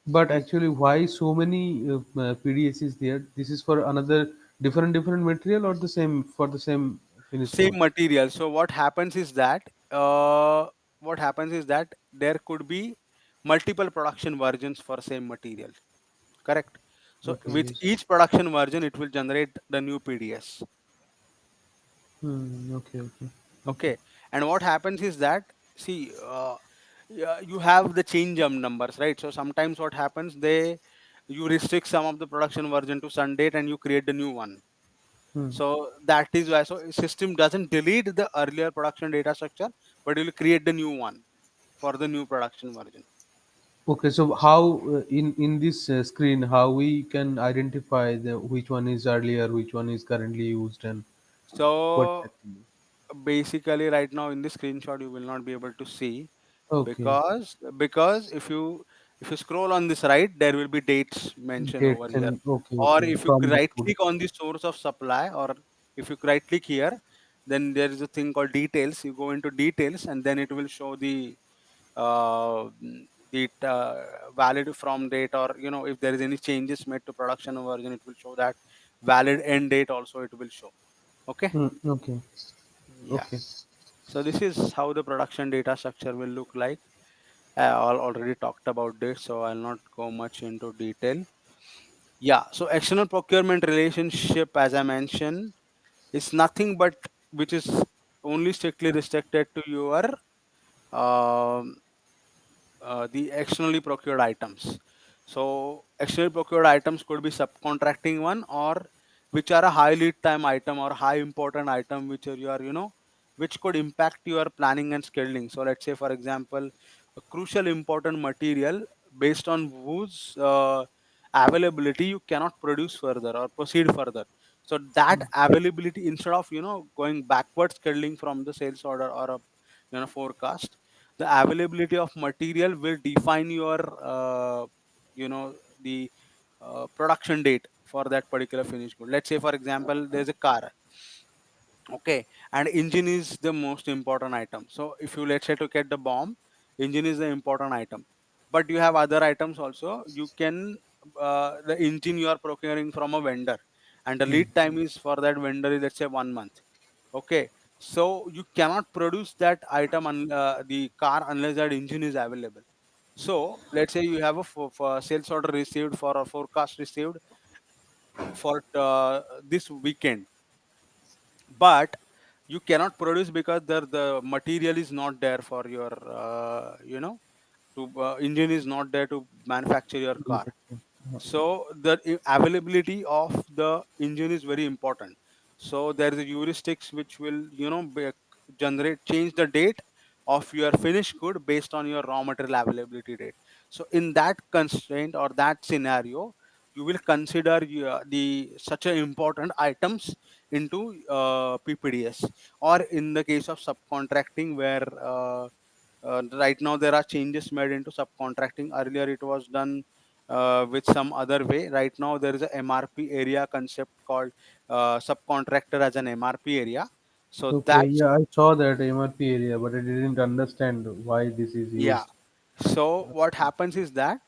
but actually, why so many PDS is there? This is for another different material or the same for the same finished Same goods? material. So what happens is that there could be multiple production versions for same material, correct? So Okay, with yes. each production version, it will generate the new PDS. Hmm. Okay, okay, okay. Okay. And what happens is that, see, yeah, you have the change numbers, right? So sometimes what happens, you restrict some of the production version to sun date and you create the new one. Hmm. So that is why, so system doesn't delete the earlier production data structure, but it will create the new one for the new production version. Okay, so how in this screen how we can identify the which one is earlier, which one is currently used, and what So that can be? basically, right now in this screenshot, you will not be able to see, Okay, because if you scroll on this right, there will be dates mentioned over dates here. and okay, Or okay, if you from the right tool. click on the source of supply, or if you right click here, then there is a thing called details. You go into details, and then it will show uh, valid from date, or if there is any changes made to production version, it will show that valid end date also it will show. Okay. Okay. Yeah. Okay. So this is how the production data structure will look like. I already talked about this, so I'll not go much into detail. Yeah. So external procurement relationship, as I mentioned, is nothing but which is only strictly restricted to your um, the externally procured items. So externally procured items could be subcontracting one, or which are a high lead time item or high important item which are your, which could impact your planning and scheduling. So let's say for example, a crucial important material based on whose availability you cannot produce further or proceed further. So that availability, instead of going backwards scheduling from the sales order or a forecast, the availability of material will define your you know the production date for that particular finished good. Let's say for example there's a car, okay, and engine is the most important item. So if you, let's say, to get the bomb, engine is the important item, but you have other items also. You can the engine you are procuring from a vendor, and the Hmm. lead time is for that vendor is, let's say, 1 month. Okay, so you cannot produce that item the car unless that engine is available. So let's say you have a for sales order received for a forecast received for this weekend, but you cannot produce because the material is not there for your to engine is not there to manufacture your car. So the availability of the engine is very important. So there is a heuristics which will generate change the date of your finished good based on your raw material availability date. So in that constraint or that scenario, you will consider the such a important items into PPDS. Or in the case of subcontracting, where right now there are changes made into subcontracting. Earlier it was done with some other way. Right now there is a MRP area concept called subcontractor as an MRP area. So Okay. that's, Yeah, I saw that MRP area, but I didn't understand why this is yeah. used. So what happens is that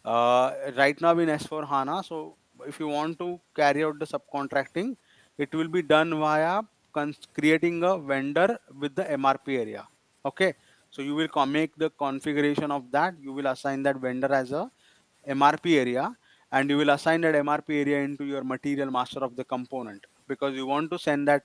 right now in S4 HANA, so if you want to carry out the subcontracting, it will be done via creating a vendor with the MRP area. Okay, so you will make the configuration of that. You will assign that vendor as a MRP area, and you will assign that MRP area into your material master of the component, because you want to send that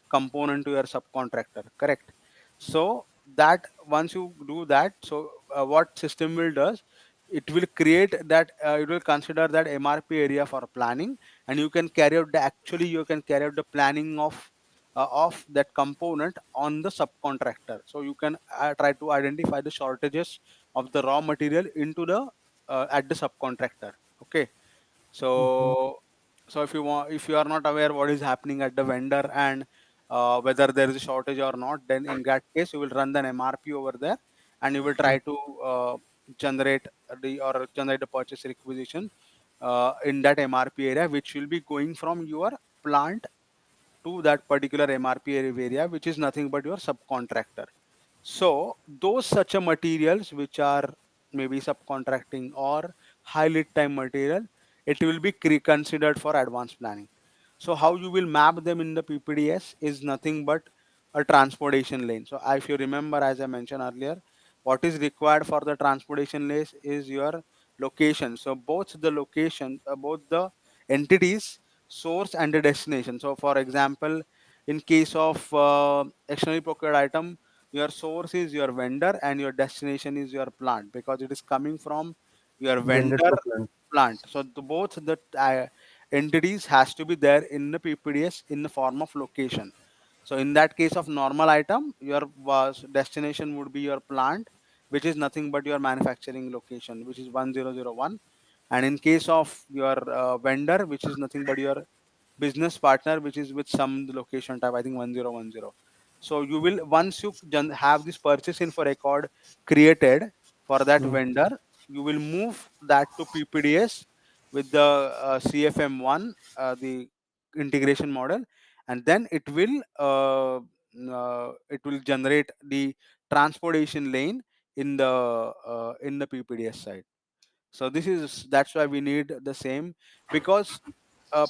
component to your subcontractor, correct? So that once you do that, so what system will does, it will create that it will consider that MRP area for planning, and you can carry out the, actually you can carry out the planning of that component on the subcontractor. So you can try to identify the shortages of the raw material into the at the subcontractor. Okay, Okay. so if you want, if you are not aware what is happening at the vendor, and whether there is a shortage or not, then in that case you will run an MRP over there, and you will try to generate generate the purchase requisition in that MRP area, which will be going from your plant to that particular MRP area, which is nothing but your subcontractor. So those such a materials which are maybe subcontracting or high lead time material, it will be considered for advanced planning. So how you will map them in the PPDS is nothing but a transportation lane. So if you remember, as I mentioned earlier, what is required for the transportation lane is your location. So both the location, both the entities, source and the destination. So for example, in case of externally procured item, your source is your vendor and your destination is your plant, because it is coming from your Vendor vendor to plant. plant. So both the entities has to be there in the PPDS in the form of location. So in that case of normal item, your destination would be your plant, which is nothing but your manufacturing location, which is 1001. And in case of your vendor, which is nothing but your business partner, which is with some location type, I think 1010. So you will, once you have this purchase info record created for that Hmm. vendor, you will move that to PPDS with the CFM1, the integration model, and then it will generate the transportation lane in the PPDS side. So this is, that's why we need the same, because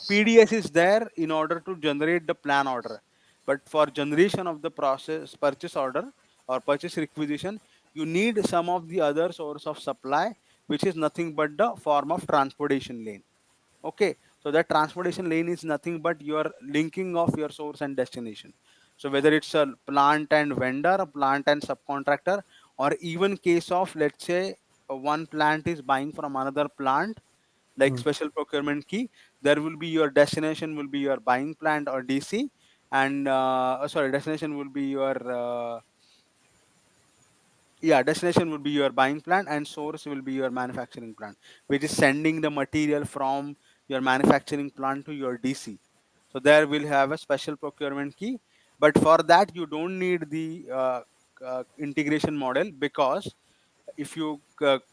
PDS is there in order to generate the plan order, but for generation of the process purchase order or purchase requisition, you need some of the other source of supply, which is nothing but the form of transportation lane. Okay, so that transportation lane is nothing but your linking of your source and destination. So whether it's a plant and vendor, a plant and subcontractor, or even case of, let's say, one plant is buying from another plant, like mm, special procurement key, there will be your destination will be your buying plant or DC, and sorry, destination will be your yeah, destination will be your buying plant, and source will be your manufacturing plant, which is sending the material from your manufacturing plant to your DC. So there will have a special procurement key, but for that you don't need the integration model, because if you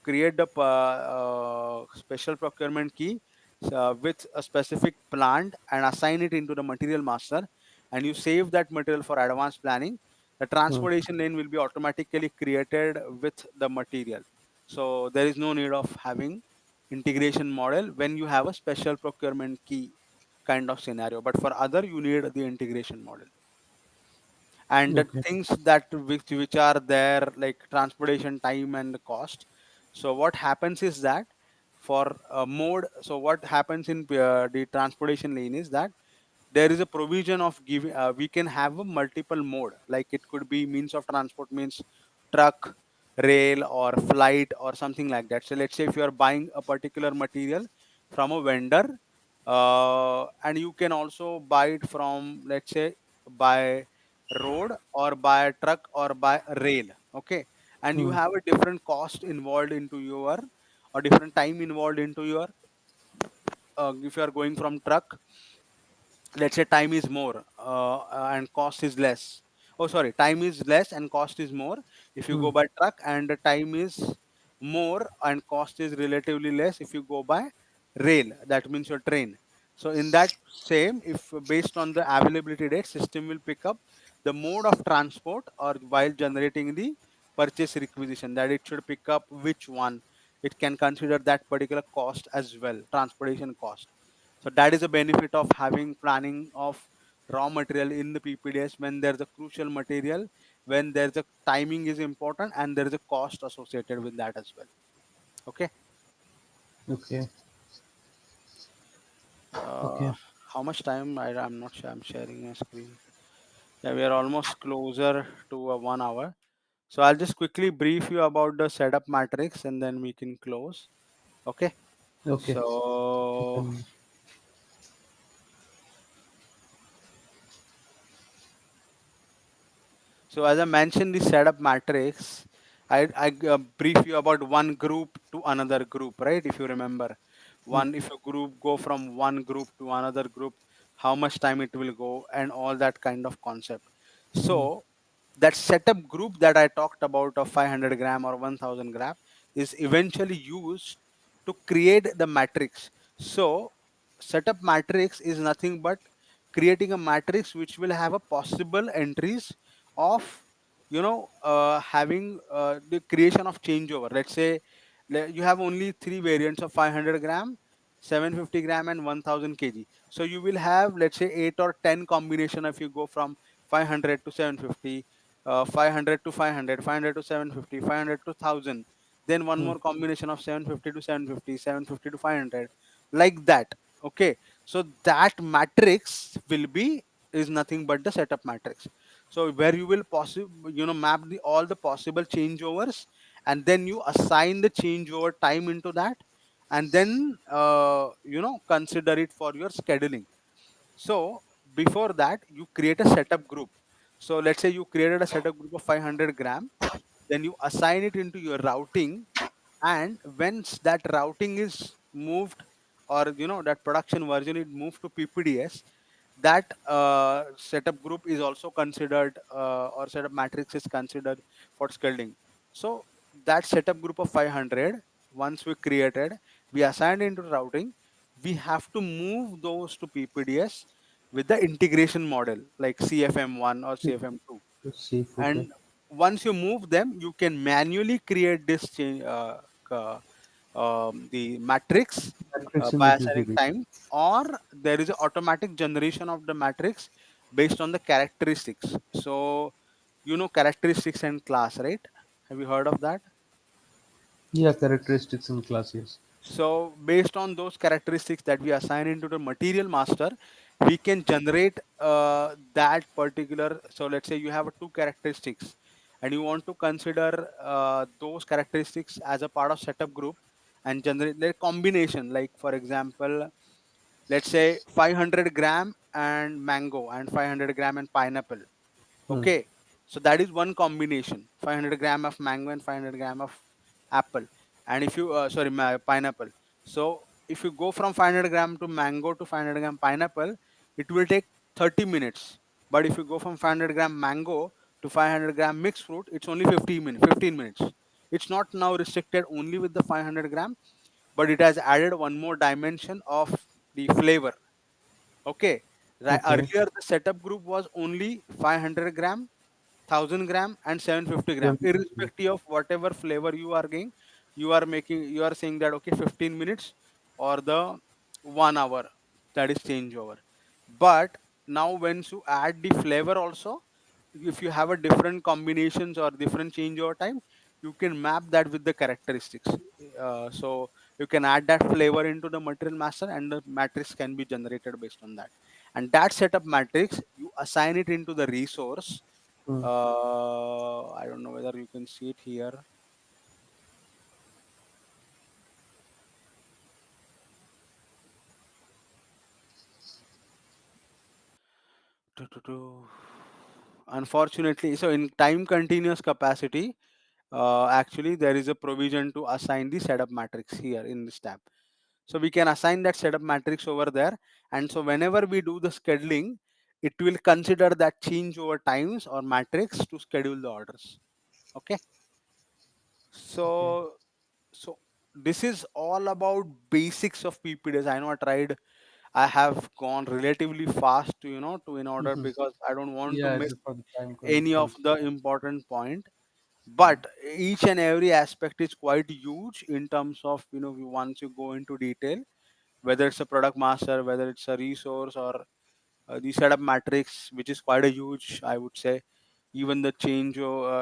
create the special procurement key with a specific plant and assign it into the material master, and you save that material for advanced planning, the mm. transportation lane will be automatically created with the material. So there is no need of having integration model when you have a special procurement key kind of scenario, but for other you need the integration model. And the Okay. things that which are there, like transportation time and cost. So what happens is that for mode, so what happens in the transportation lane is that there is a provision of giving we can have a multiple mode, like it could be means of transport, means truck, rail, or flight, or something like that. So let's say if you are buying a particular material from a vendor, and you can also buy it from, let's say, by road or by truck or by rail. Okay, and you Mm, have a different cost involved into your, or different time involved into your, if you are going from truck, let's say time is more and cost is less. Oh sorry, time is less and cost is more if you go mm. by truck, and the time is more and cost is relatively less if you go by rail, that means your train. So in that same, if based on the availability date, system will pick up the mode of transport, or while generating the purchase requisition, that it should pick up which one, it can consider that particular cost as well, transportation cost. So that is a benefit of having planning of raw material in the PPDS, when there's a crucial material, when there's a timing is important, and there is a cost associated with that as well. Okay. Okay. Uh, Okay. how much time? I'm not sure. I'm sharing my screen. Yeah, we are almost closer to 1 hour. So I'll just quickly brief you about the setup matrix, and then we can close. Okay. Okay. You So can. So as I mentioned, the setup matrix, I brief you about one group to another group, right? If you remember, Mm, if a group go from one group to another group, how much time it will go, and all that kind of concept. mm, So that setup group that I talked about of 500 gram or 1000 gram is eventually used to create the matrix. So setup matrix is nothing but creating a matrix which will have a possible entries of, having the creation of changeover. Let's say you have only three variants of 500 gram, 750 gram, and 1000 kg. So you will have, let's say, 8 or 10 combination if you go from 500 to 750, 500 to 500, 500 to 750, 500 to 1000, then one mm. more combination of 750 to 750, 750 to 500, like that. Okay, so that matrix will be, is nothing but the setup matrix. So where you will possible, map the all the possible changeovers, and then you assign the changeover time into that, and then consider it for your scheduling. So before that, you create a setup group. So let's say you created a setup group of 500 gram, then you assign it into your routing, and once that routing is moved, or that production version is moved to PPDS, that setup group is also considered, or setup matrix is considered for scheduling. So that setup group of 500, once we created, we assigned into routing, we have to move those to PPDS with the integration model like CFM1 or CFM2. Safe. Okay. And once you move them, you can manually create this change, the matrix Matrix in the by assigning PPT. time, or there is a automatic generation of the matrix based on the characteristics. So you know characteristics and class, right? Have you heard of that? Yeah, characteristics in class, yes. So based on those characteristics that we assign into the material master, we can generate that particular. So let's say you have two characteristics, and you want to consider those characteristics as a part of setup group and generate their combination. Like for example, let's say 500 gram and mango and 500 gram and pineapple. Hmm. Okay, so that is one combination: 500 gram of mango and 500 gram of apple. And if you sorry, pineapple. So if you go from 500 gram to mango to 500 gram pineapple, it will take 30 minutes. But if you go from 500 gram mango to 500 gram mixed fruit, it's only 15 minutes. It's not now restricted only with the 500 gram, but it has added one more dimension of the flavor. Okay. Right. Okay. Earlier, the setup group was only 500 gram, 1000 gram, and 750 gram. Definitely. Irrespective of whatever flavor you are getting, you are saying that, okay, 15 minutes or the 1 hour, that is changeover. But now, when you add the flavor also, if you have a different combinations or different changeover time, you can map that with the characteristics. So you can add that flavor into the material master, and the matrix can be generated based on that. And that setup matrix, you assign it into the resource. Hmm. I don't know whether you can see it here. Tu- Unfortunately, so in time continuous capacity, actually there is a provision to assign the setup matrix here in this tab. So we can assign that setup matrix over there. And so whenever we do the scheduling, it will consider that change over times or matrix to schedule the orders. Okay. Okay. So so this is all about basics of PPDS. I know I have gone relatively fast to, to in order, Mhm. because I don't want to Yeah, miss just for the time any of the constraint. important point. Hmm. But each and every aspect is quite huge in terms of, once you go into detail, whether it's a product master, whether it's a resource, or the setup matrix, which is quite a huge, I would say. Even the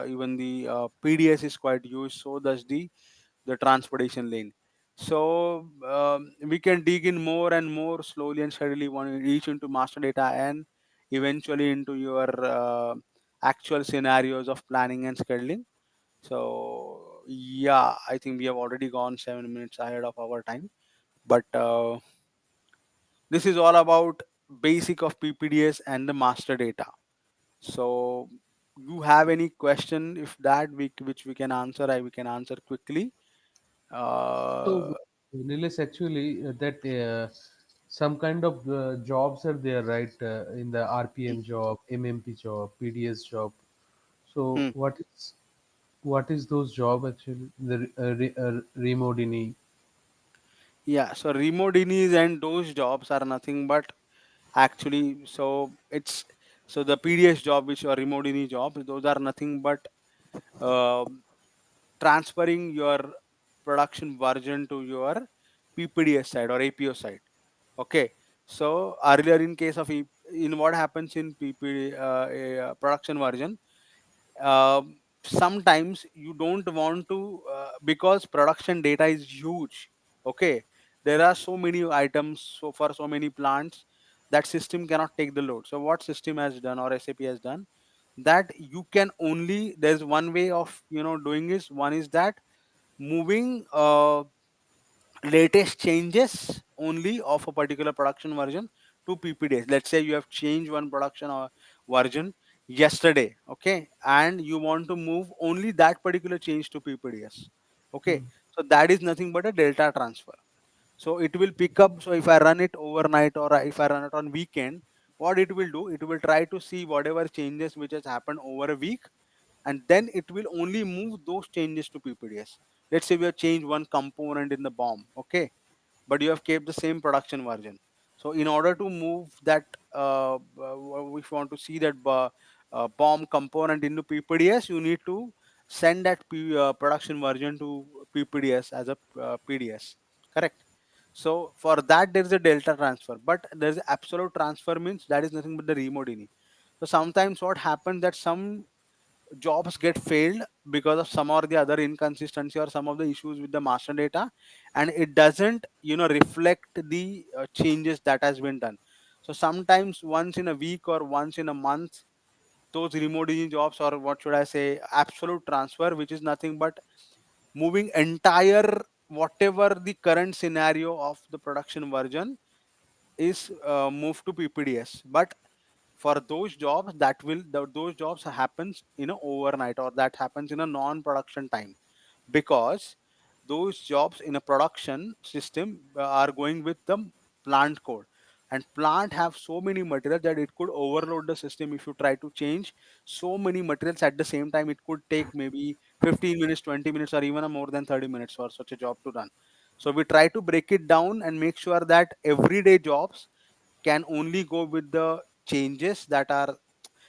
even the PDS is quite huge. So does the transportation lane. So we can dig in more and more slowly and steadily when you reach into master data, and eventually into your actual scenarios of planning and scheduling. So yeah, I think we have already gone 7 minutes ahead of our time. But this is all about basic of PPDS and the master data. So you have any question, if that which we can answer, we can answer quickly. So, uh, Nilesh, actually, that some kind of jobs are there, right? In the RPM job, MMP job, PDS job. So, hmm. what is those job actually? The remodini. Yeah, so remote inis and those jobs are nothing but, actually, so it's, so the PDS job, which are remote ini jobs, those are nothing but uh, transferring your production version to your PPDS side or APO side. Okay. So earlier, in case of in what happens in PPD production version, sometimes you don't want to, because production data is huge. Okay, there are so many items, so for so many plants, that system cannot take the load. So what system has done, or SAP has done, that you can only, there's one way of, doing is, one is that moving latest changes only of a particular production version to PPDS. Let's say you have changed one production or version yesterday, okay, and you want to move only that particular change to PPDS. Okay, Hmm. so that is nothing but a delta transfer. So it will pick up. So if I run it overnight, or if I run it on weekend, what it will do, it will try to see whatever changes which has happened over a week, and then it will only move those changes to PPDS. Let's say we have changed one component in the bomb, okay, but you have kept the same production version. So in order to move that, if you want to see that bomb component into PPDS, you need to send that production version to PPDS as a PDS. Correct. So for that there is a delta transfer, but there is absolute transfer means that is nothing but the remodini. So sometimes what happens that some jobs get failed because of some or the other inconsistency or some of the issues with the master data, and it doesn't reflect the changes that has been done. So sometimes once in a week or once in a month, those remote engine jobs, or what should I say, absolute transfer, which is nothing but moving entire whatever the current scenario of the production version is moved to PPDS. But for those jobs, those jobs happens in a overnight, or that happens in a non-production time, because those jobs in a production system are going with the plant code, and plant have so many materials that it could overload the system. If you try to change so many materials at the same time, it could take maybe 15 minutes, 20 minutes, or even a more than 30 minutes for such a job to run. So we try to break it down and make sure that everyday jobs can only go with the changes that are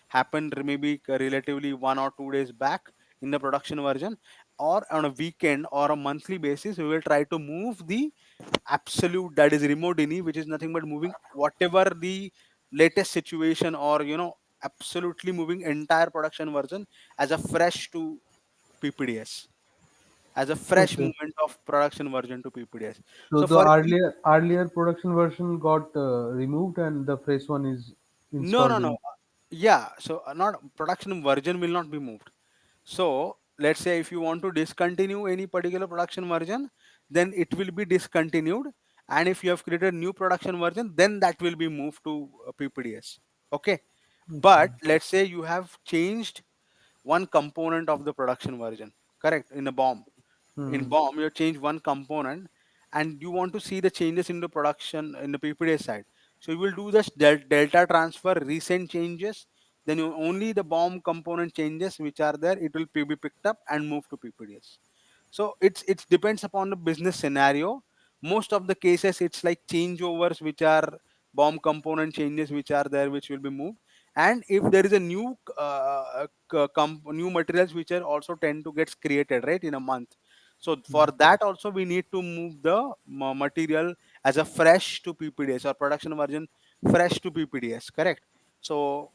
happened maybe relatively 1 or 2 days back in the production version, or on a weekend or a monthly basis we will try to move the absolute, that is remote ini, which is nothing but moving whatever the latest situation, or absolutely moving entire production version as a fresh to PPDS, as a fresh Okay. movement of production version to PPDS. So So the for earlier production version got removed and the fresh one is no, no, installed no. in. Yeah, so not production version will not be moved. So let's say if you want to discontinue any particular production version, then it will be discontinued. And if you have created new production version, then that will be moved to PPDS. Okay. Okay. But let's say you have changed one component of the production version, correct, in a bomb. In Hmm. bomb you change one component, and you want to see the changes in the production in the PPDS side. So you will do this delta transfer recent changes, then you only the bomb component changes which are there, it will be picked up and moved to PPDS. So it depends upon the business scenario. Most of the cases it's like changeovers which are bomb component changes which are there, which will be moved. And if there is a new new materials which are also tend to get created right in a month, so for Hmm. that also we need to move the material as a fresh to PPDS, or production version fresh to PPDS, correct. So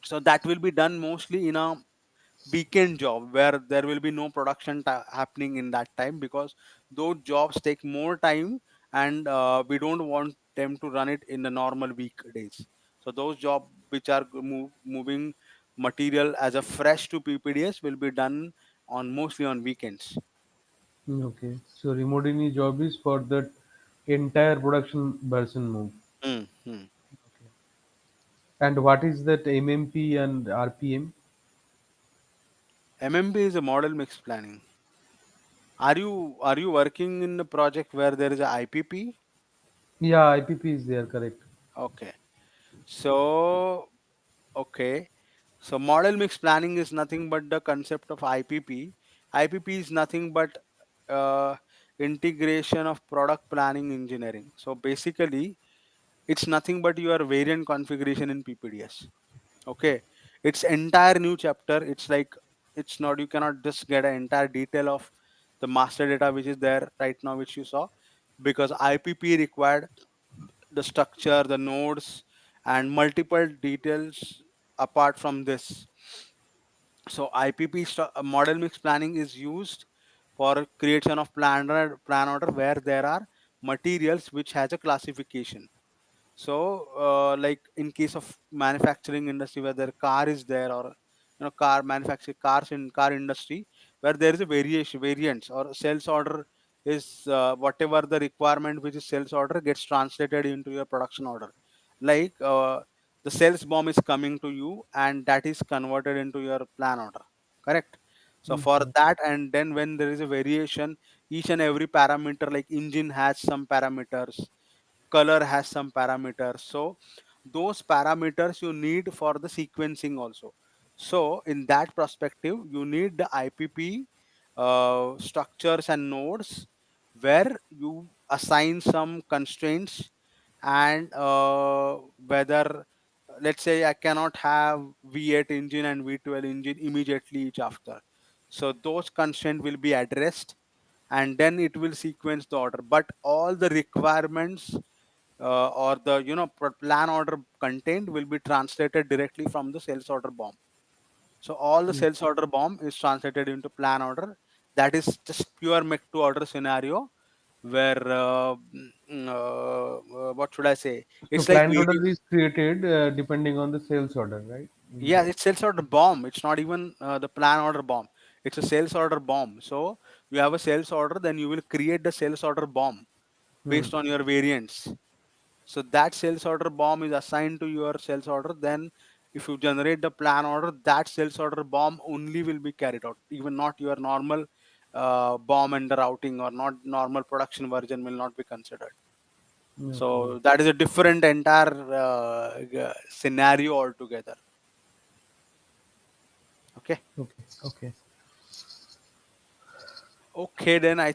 so that will be done mostly in a weekend job where there will be no production happening in that time, because those jobs take more time, and we don't want them to run it in the normal weekdays. So those jobs which are moving material as a fresh to PPDS will be done on mostly on weekends. Okay. So remote job is for that entire production version move. Mm-hmm. Okay. And what is that MMP and RPM? MMP is a model mix planning. Are you working in a project where there is a IPP? Yeah, IPP is there, correct. Okay. So okay. So model mix planning is nothing but the concept of IPP. IPP is nothing but uh, integration of product planning engineering. So basically, it's nothing but your variant configuration in PPDS. Okay, it's entire new chapter. It's like it's not, you cannot just get an entire detail of the master data which is there right now, which you saw, because IPP required the structure, the nodes, and multiple details apart from this. So IPP model mix planning is used for creation of plan order where there are materials which has a classification. So like in case of manufacturing industry, whether car is there, or car manufacturing, cars in car industry, where there is a variants, or sales order is whatever the requirement which is sales order gets translated into your production order. Like the sales bomb is coming to you and that is converted into your plan order, correct. So for Okay. that, and then when there is a variation, each and every parameter, like engine has some parameters, color has some parameters, so those parameters you need for the sequencing also. So in that perspective you need the IPP structures and nodes, where you assign some constraints, and whether let's say I cannot have V8 engine and V12 engine immediately each after, so those constraints will be addressed. and then it will sequence the order. But all the requirements or the plan order content will be translated directly from the sales order bomb. So all the Mm. sales order bomb is translated into plan order. That is just pure make to order scenario where what should I say? So It's like plant order various. is created depending on the sales order, right? Yeah, it's sales order bomb. It's not even the plan order bomb. It's a sales order bomb. So you have a sales order, then you will create the sales order bomb Hmm. based on your variants. So that sales order bomb is assigned to your sales order. Then if you generate the plan order, that sales order bomb only will be carried out. Even not your normal bomb and the routing or not normal production version will not be considered. Okay. So that is a different entire scenario altogether. Okay. Okay. Okay. Okay, then I